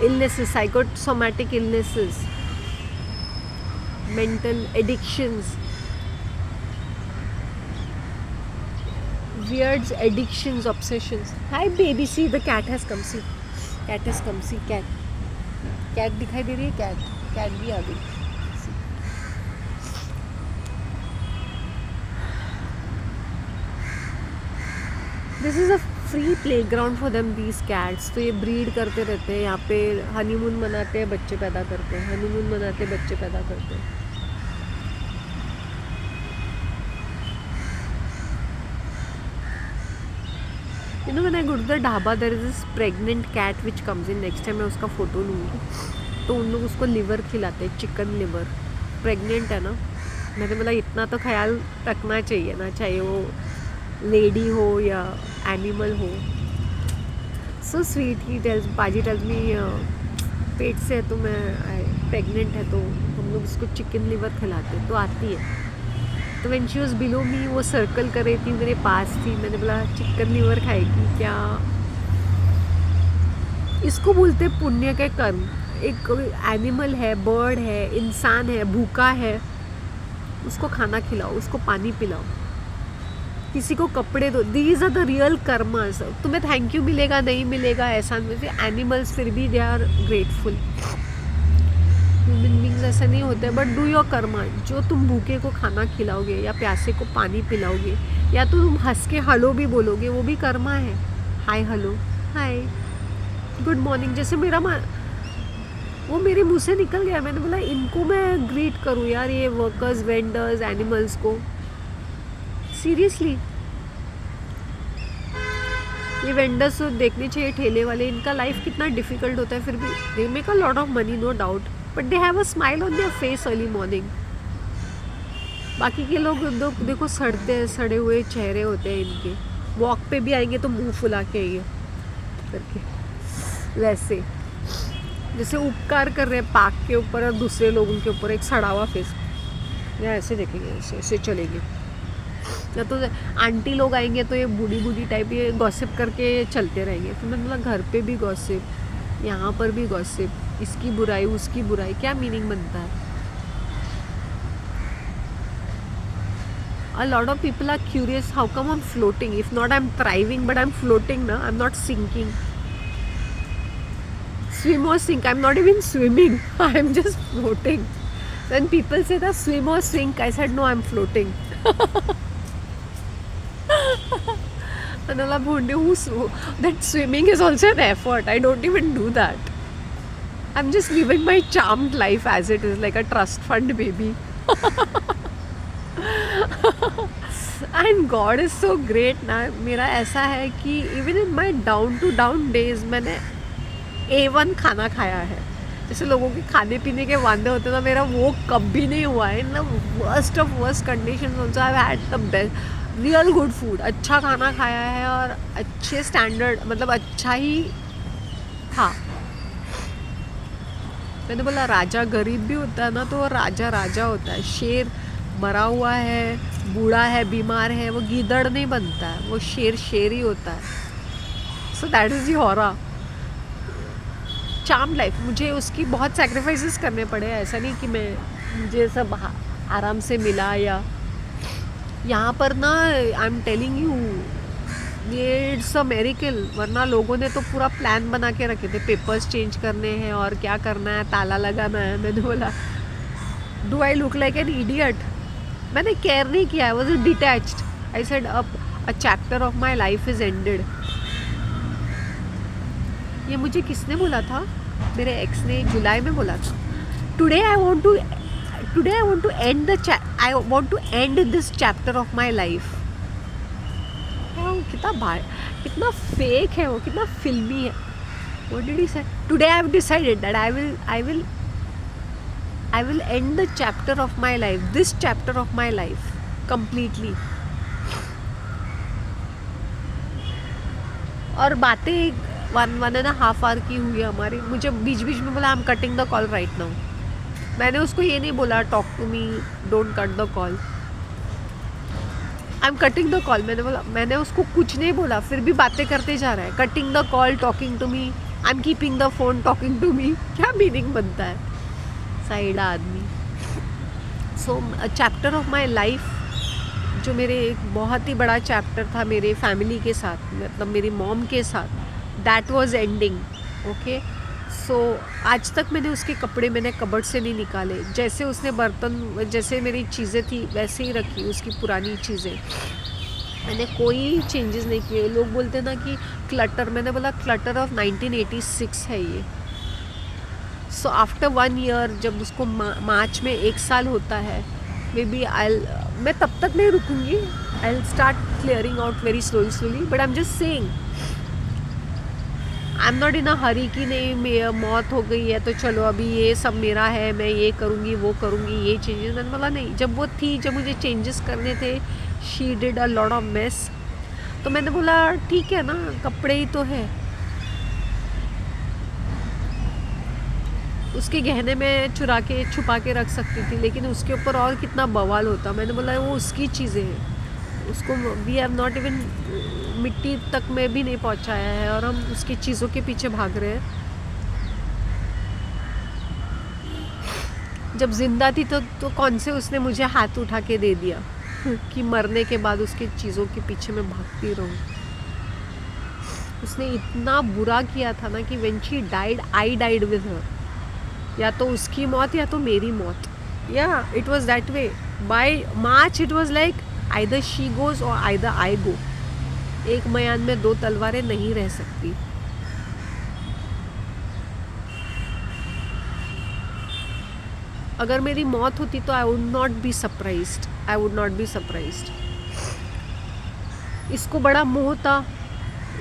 illnesses, psychosomatic illnesses, mental addictions, weird addictions, obsessions. Hi baby, see the cat has come. See, cat has come. See, cat दिखाई दे रही है। cat भी आ गई। This is a free play ground for them, these cats. तो ये breed करते रहते हैं यहाँ पे, हनीमून मनाते हैं, बच्चे पैदा करते हैं, हनीमून मनाते हैं, बच्चे पैदा करते हैं। You know, when I go to the dhaba, there is this pregnant cat which comes in. Next time मैं उसका फ़ोटो लूँगी। तो उन लोग उसको लिवर खिलाते हैं, चिकन लिवर। प्रेग्नेंट है ना, मैंने बोला इतना तो ख्याल रखना चाहिए ना, चाहे वो लेडी हो या एनिमल हो। So sweet. ही टेल्स, पाजी टेल्स मी पेट से है तो मैं प्रेग्नेंट है, तो हम लोग उसको चिकन लिवर खिलाते। तो आती है, तो व्हेन शी वाज बिलो मी, वो सर्कल कर रही थी, मेरे पास थी। मैंने बोला चिकन लिवर खाएगी क्या? इसको बोलते पुण्य के कर्म। एक एनिमल है, बर्ड है, इंसान है, भूखा है, उसको खाना खिलाओ, उसको पानी पिलाओ, किसी को कपड़े दो। These are the real karmas. तुम्हें थैंक यू मिलेगा नहीं मिलेगा ऐसा नहीं, एनिमल्स फिर भी they are grateful. Human beings ऐसा नहीं होते, बट डू योर कर्मा। जो तुम भूखे को खाना खिलाओगे या प्यासे को पानी पिलाओगे या तो तुम हंस के हेलो भी बोलोगे, वो भी कर्मा है। Hi hello, hi good morning, जैसे वो मेरे मुंह से निकल गया, मैंने बोला इनको मैं ग्रीट करूँ यार, ये वर्कर्स, वेंडर्स, एनिमल्स को। सीरियसली ये वेंडर्स तो देखने चाहिए, ठेले वाले, इनका लाइफ कितना डिफिकल्ट होता है, फिर भी they make a lot of money, no doubt, but they have a smile on their face early morning. बाकी के लोग देखो सड़े हुए चेहरे होते हैं इनके, वॉक पे भी आएंगे तो मुंह फुला के आएंगे करके, वैसे जैसे उपकार कर रहे हैं पाक के ऊपर और दूसरे लोगों के ऊपर, एक सड़ा हुआ फेस, या ऐसे देखेंगे, ऐसे ऐसे चलेंगे। या तो आंटी लोग आएंगे तो ये बूढ़ी बूढ़ी टाइप ये गॉसिप करके चलते रहेंगे। फिर मैंने बोला घर पे भी गॉसिप, यहाँ पर भी गॉसिप, इसकी बुराई उसकी बुराई, क्या मीनिंग बनता है? A lot of people are curious how come I'm floating. If not I'm thriving, but I'm floating now. I'm not sinking. Swim or sink. I'm not even swimming. I'm just floating. When people say that swim or sink, I said no, I'm floating. Anala Bhundi, that swimming is also an effort. I don't even do that. I'm just living my charmed life as it is, like a trust fund baby. And God is so great ना, मेरा ऐसा है कि even in my down to down days मैंने A1 खाना खाया है। जैसे लोगों के खाने पीने के वादे होते हैं ना, मेरा वो कभी नहीं हुआ है। In the worst of worst condition also I have had the best real good food, अच्छा खाना खाया है और अच्छे स्टैंडर्ड, मतलब अच्छा ही था। मैंने बोला राजा गरीब भी होता है ना तो वो राजा राजा होता है। शेर मरा हुआ है, बूढ़ा है, बीमार है, वो गीदड़ नहीं बनता है, वो शेर शेर ही होता है। सो दैट इज़ दी हॉरा चार्म लाइफ। मुझे उसकी बहुत सैक्रिफाइसेस करने पड़े, ऐसा नहीं कि मुझे सब आराम से मिला। या यहाँ पर ना आई एम टेलिंग यू ये इट्स अ मेरिकल, वरना लोगों ने तो पूरा प्लान बना के रखे थे, पेपर्स चेंज करने हैं और क्या करना है, ताला लगाना है। मैंने बोला do I look like an idiot? मैंने केयर नहीं किया, I was detached. I said a chapter of my life is ended. ये मुझे किसने बोला था? मेरे एक्स ने जुलाई में बोला था, today I want to end this chapter of my life. कितना फेक है वो, कितना फिल्मी है। What did he say? Today I have decided that I will end the chapter of my life, this chapter of my life completely. और बातें 1.5 hour की हुई हमारी। मुझे बीच बीच में बोला I am cutting the call right now. मैंने उसको ये नहीं बोला talk to me, don't cut the call, I am cutting the call. मैंने उसको कुछ नहीं बोला, फिर भी बातें करते जा रहा है। Cutting the call, talking to me, I am keeping the phone, talking to me, क्या मीनिंग बनता है? साइडा आदमी। So chapter of my life, जो मेरे एक बहुत ही बड़ा चैप्टर था मेरे फैमिली के साथ, मतलब मेरी मॉम के साथ, दैट वाज एंडिंग। ओके, सो आज तक मैंने उसके कपड़े मैंने कबर्ड से नहीं निकाले। जैसे उसने बर्तन, जैसे मेरी चीज़ें थी वैसे ही रखी, उसकी पुरानी चीज़ें, मैंने कोई चेंजेस नहीं किए। लोग बोलते ना कि क्लटर, मैंने बोला क्लटर ऑफ 1986 है ये। सो आफ्टर 1 year, जब उसको मार्च में 1 साल होता है, मे बी मैं तब तक नहीं रुकूंगी, I will start clearing out very slowly, but I am just saying, I am not in a hurry कि नहीं मौत हो गई है तो चलो अभी ये सब मेरा है, मैं ये करूँगी वो करूँगी, ये चेंजेस। मैंने बोला नहीं, जब वो थी, जब मुझे चेंजेस करने थे, she did a lot of mess. तो मैंने बोला ठीक है ना, कपड़े ही तो है। उसके गहने में चुरा के छुपा के रख सकती थी, लेकिन उसके ऊपर और कितना बवाल होता। मैंने बोला वो उसकी चीज़ें हैं, उसको वी हैव नॉट इवन मिट्टी तक में भी नहीं पहुंचाया है और हम उसकी चीज़ों के पीछे भाग रहे हैं। जब जिंदा थी तो कौन से उसने मुझे हाथ उठा के दे दिया कि मरने के बाद उसकी चीज़ों के पीछे मैं भागती रहूं। उसने इतना बुरा किया था ना कि when she died, I died with her. या तो उसकी मौत या तो मेरी मौत. या it was that way. By March it was like either she goes और आइदर आई गो. एक मयान में दो तलवारें नहीं रह सकती. अगर मेरी मौत होती तो I would not be surprised. I would not be surprised. इसको बड़ा मोह था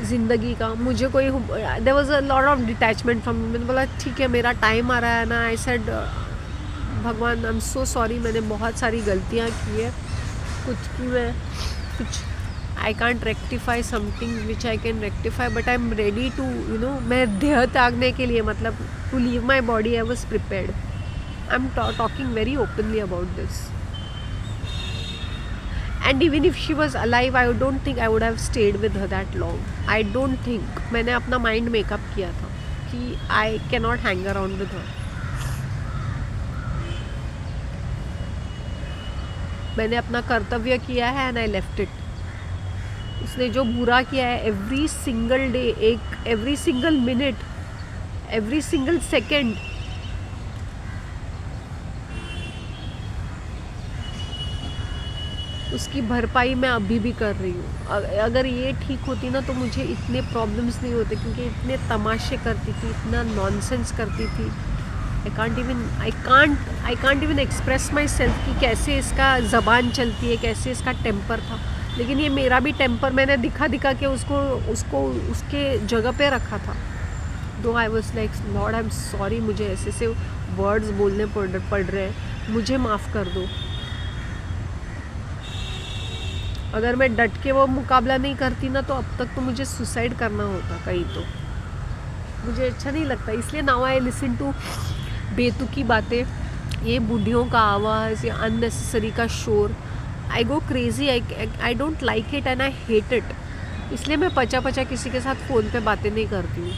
ज़िंदगी का. मुझे कोई there was a lot of detachment from. मैंने बोला ठीक है मेरा टाइम आ रहा है ना. आई सेड भगवान आई एम सो सॉरी. मैंने बहुत सारी गलतियाँ की है. कुछ की मैं कुछ I can't rectify something which I can rectify but I am ready to मैं देह त्यागने के लिए मतलब to leave my body I was prepared. I am talking very openly about this. And even if she was alive, I don't think I would have stayed with her that long. I don't think. मैंने अपना mind makeup किया था कि I cannot hang around with her. मैंने अपना कर्तव्य किया है and I left it. उसने जो बुरा किया है every single day, every single minute, every single second, उसकी भरपाई मैं अभी भी कर रही हूँ. अगर ये ठीक होती ना तो मुझे इतने प्रॉब्लम्स नहीं होते क्योंकि इतने तमाशे करती थी, इतना नॉनसेंस करती थी. I can't even express my self कि कैसे इसका ज़बान चलती है, कैसे इसका टेम्पर था. लेकिन ये मेरा भी टेम्पर मैंने दिखा के उसको उसके जगह पे रखा था. दो I was like Lord I am sorry. मुझे ऐसे वर्ड्स बोलने पड़ रहे हैं. मुझे माफ़ कर दो. अगर मैं डट के वो मुकाबला नहीं करती ना तो अब तक तो मुझे सुसाइड करना होता कहीं. तो मुझे अच्छा नहीं लगता. इसलिए नाउ आई लिसन टू बेतुकी बातें, ये बूढ़ियों का आवाज़, ये अननेसेसरी का शोर. I go crazy. I don't like it and I hate it. इसलिए मैं पचा किसी के साथ फ़ोन पे बातें नहीं करती हूँ.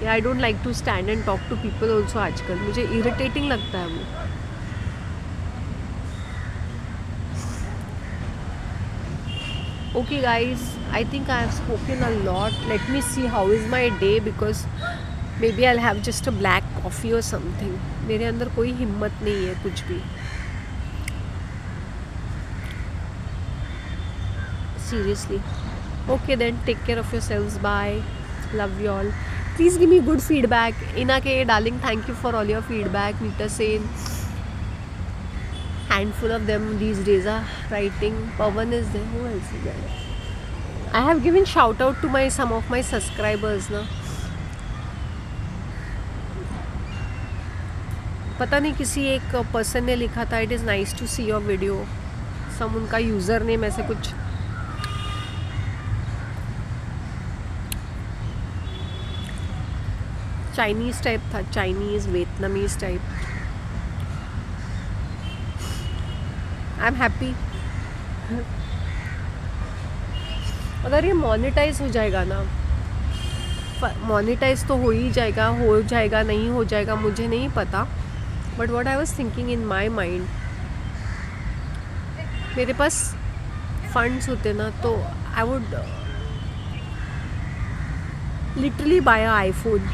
या I don't like to stand and talk to people also. आजकल मुझे इरिटेटिंग लगता है वो. Okay guys, I think I have spoken a lot. Let me see how is my day because maybe I'll have just a black coffee or something. मेरे अंदर कोई हिम्मत नहीं है कुछ भी. Seriously. Okay then, take care of yourselves. Bye. Love you all. Please give me good feedback. Ina K, darling, thank you for all your feedback. Nita Sen. Handful of them these days are writing. Pawan is there. Who else is there? I have given shout out to some of my subscribers ना. पता नहीं किसी एक person ने लिखा था it is nice to see your video. Some उनका user name ऐसे कुछ चाइनीज़ टाइप था. Chinese Vietnamese type. I am happy. अगर ये मोनेटाइज हो जाएगा ना, मोनेटाइज तो हो ही जाएगा नहीं हो जाएगा मुझे नहीं पता. But what I was thinking in my mind, मेरे पास फंड्स होते ना तो I would literally buy a iPhone.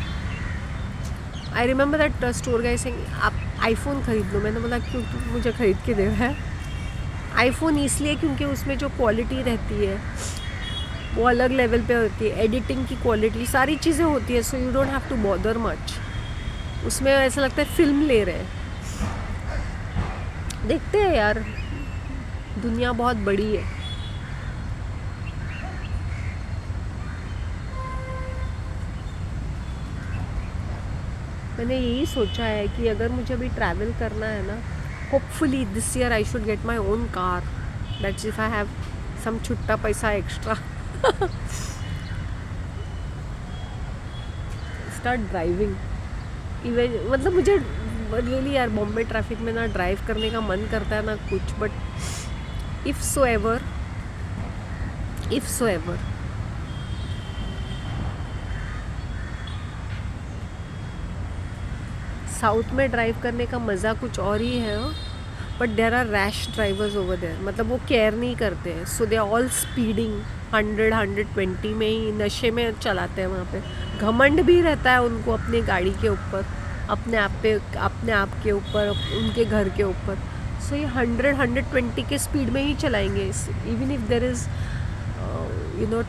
I remember that store guy saying आप आईफोन खरीद लो. मैंने बोला क्यों, मुझे खरीद के दे रहा है. आईफोन इसलिए क्योंकि उसमें जो क्वालिटी रहती है वो अलग लेवल पे होती है. एडिटिंग की क्वालिटी सारी चीज़ें होती है. So you don't have to bother much. उसमें ऐसा लगता है फिल्म ले रहे हैं. देखते हैं यार, दुनिया बहुत बड़ी है. मैंने यही सोचा है कि अगर मुझे अभी ट्रैवल करना है ना, hopefully this year I should get my own car. That's if I have some छुट्टा पैसा एक्स्ट्रा. Start driving. इवन मतलब मुझे रियली यार बॉम्बे ट्रैफिक में ना ड्राइव करने का मन करता है ना कुछ. But if so ever south में ड्राइव करने का मज़ा कुछ और ही है. But there are rash drivers over there, मतलब वो केयर नहीं करते हैं, so they are all speeding 100-120 में ही, नशे में चलाते हैं वहाँ पे। घमंड भी रहता है उनको अपनी गाड़ी के ऊपर, अपने आप के ऊपर, उनके घर के ऊपर। सो ये 100-120 के स्पीड में ही चलाएंगे, even if there is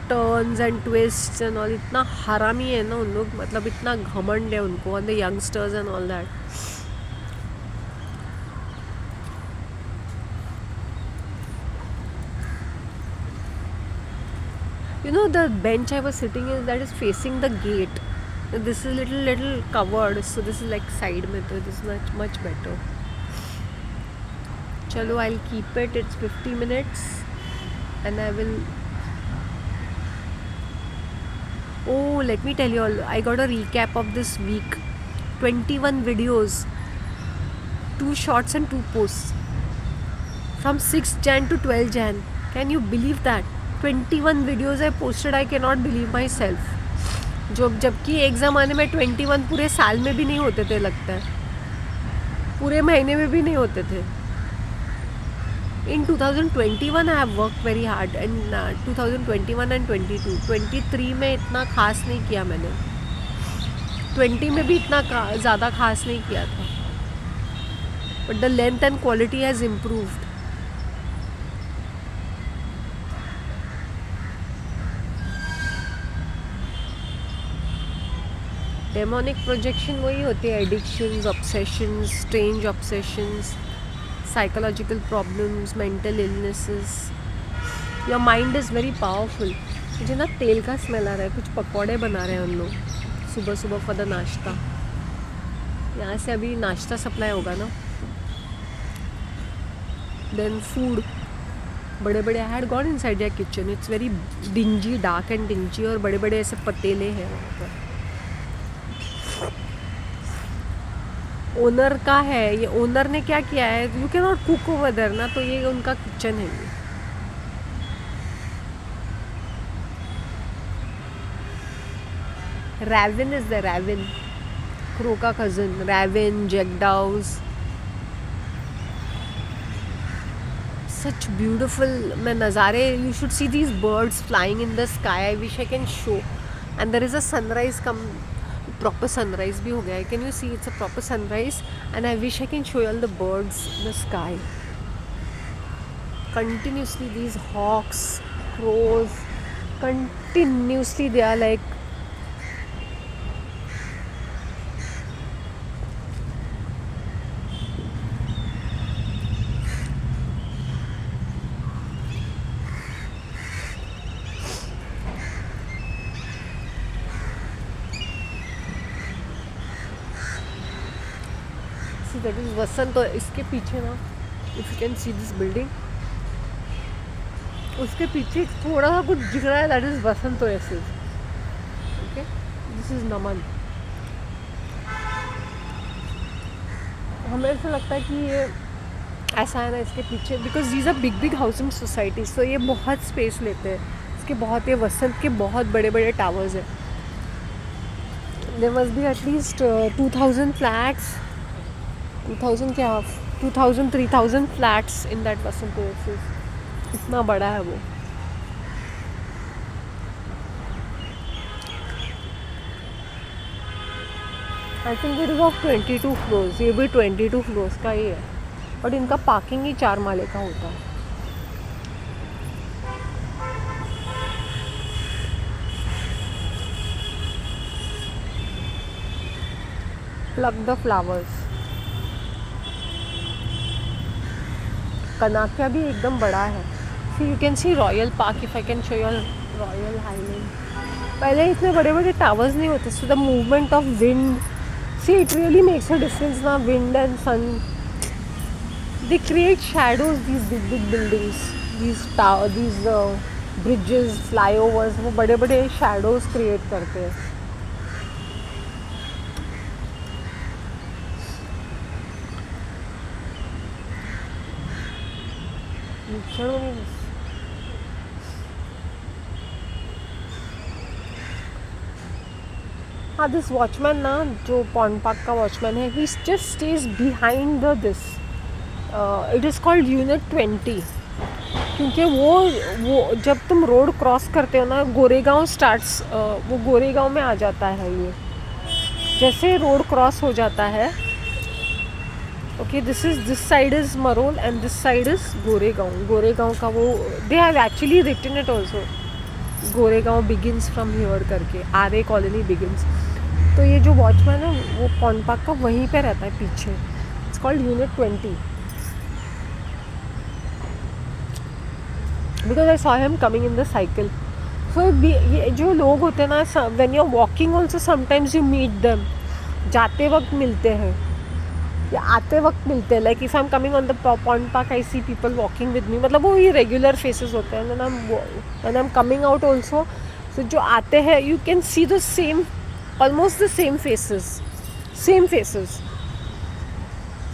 turns and twist and all. इतना हरामी है ना उन लोग, मतलब इतना घमंड है उनको, on the youngsters and all that. The bench I was sitting is that is facing the gate. This is little covered, so this is like side में, तो this is much better. चलो, I'll keep it. It's 50 minutes and I will. Oh, let me tell you all, I got a recap of this week. 21 videos, 2 shots and 2 posts from 6th Jan to 12th Jan. Can you believe that? 21 videos I posted. I cannot believe myself. जबकि एक ज़माने में 21 पूरे साल में भी नहीं होते थे, लगता है पूरे महीने में भी नहीं होते थे। In 2021 I have worked very hard, and 2021 and 22, 23 में इतना खास नहीं किया मैंने, 20 में भी इतना ज़्यादा खास नहीं किया था, but the length and quality has improved. Demonic projection वही होती है, addictions, obsessions, strange obsessions, psychological problems, mental illnesses. Your mind is very powerful. मुझे ना तेल का स्मेल आ रहा है, कुछ पकौड़े बना रहे हैं उन लोग सुबह सुबह फॉर द नाश्ता। यहाँ से अभी नाश्ता सप्लाई होगा ना, देन फूड। बड़े बड़े, I had gone inside their kitchen, it's very dingy, dark and dingy, और बड़े बड़े ऐसे पतीले हैं वहाँ पर। ओनर का है ये, ओनर ने क्या किया है, you can not cook over there ना, तो ये उनका किचन है ये। Raven is the raven, crow का cousin, raven, jackdaws. Such beautiful मैं नज़ारे, you should see these birds flying in the sky. I wish I can show, and there is a sunrise come, proper sunrise भी हो गया है। Can you see, it's a proper sunrise, and I wish I can show all the birds in the sky continuously. These hawks, crows, continuously they are like see, that is Vasant. और इसके पीछे ना, if you can see this building, उसके पीछे थोड़ा सा कुछ दिख रहा है, that is Vasant oasis. Okay, this is Naman. हमें ऐसा लगता है कि ये ऐसा है ना इसके पीछे, because these are big big housing societies, तो ये बहुत स्पेस लेते हैं। इसके बहुत, ये वसंत के बहुत बड़े बड़े टावर्स हैं। There must be at least 2000 flats, 2000 क्या, 2000-3000 flats in that Vasant Oasis. इतना बड़ा है वो। I think it is of 22 floors, ये भी 22 फ्लोर्स का ही है, और इनका पार्किंग ही 4 माले का होता है। Plug the flowers. कनाकिया भी एकदम बड़ा है। See, you can see Royal Park, if I can show you Royal Highland. पहले इतने बड़े बड़े टावर्स नहीं होते, so the movement of wind, see it really makes a difference ना, wind and sun, they create shadows, these big big buildings, these bridges, flyovers, वो बड़े बड़े शैडोज क्रिएट करते हैं। हाँ, दिस वॉचमैन ना, जो पॉन्ड पार्क का वॉचमैन है, he just stage behind the this, it is called unit 20, क्योंकि वो जब तुम रोड क्रॉस करते हो ना, गोरेगांव स्टार्ट्स, वो गोरेगांव में आ जाता है ये, जैसे रोड क्रॉस हो जाता है. Okay, this side is Marol and this side is Goregaon. Goregaon का वो they have actually written it also, Goregaon begins from here करके, आर कॉलोनी बिगिंस. तो ये जो वॉचमैन है वो पॉन्ड पार्क का वहीं पे रहता है पीछे. It's called unit 20 because I saw him coming in the cycle. सो ये जो लोग होते हैं ना, when you are walking also sometimes you meet them. जाते वक्त मिलते हैं या आते वक्त मिलते हैं. Like if I am coming on the pond park, I see people walking with me. मतलब वो ही रेगुलर फेसेस होते हैं. When I am coming out also, सो जो आते हैं you can see the same, almost the same faces.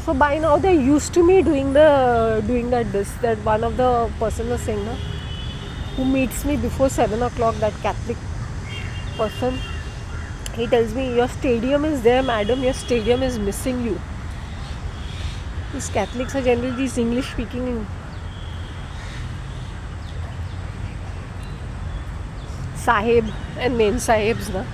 So by now they're used to me doing that one of the person was saying na, who meets me before 7 o'clock, that Catholic person, he tells me, your stadium is there madam, your stadium is missing you. These Catholics are generally these English speaking sahib and main sahibs na.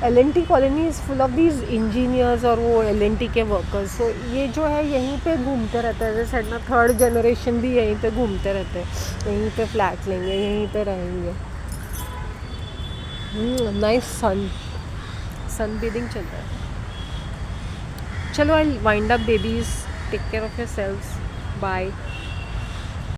LNT colony is full of these engineers और वो LNT के workers. सो ये जो है यहीं पे घूमते रहते हैं. जैसे ना थर्ड जनरेशन भी यहीं पे घूमते रहते हैं, यहीं पे फ्लैट लेंगे, यहीं पे रहेंगे. नाइस सन बेदिंग चल रहा है. चलो, I wind up babies, take care of yourselves, bye.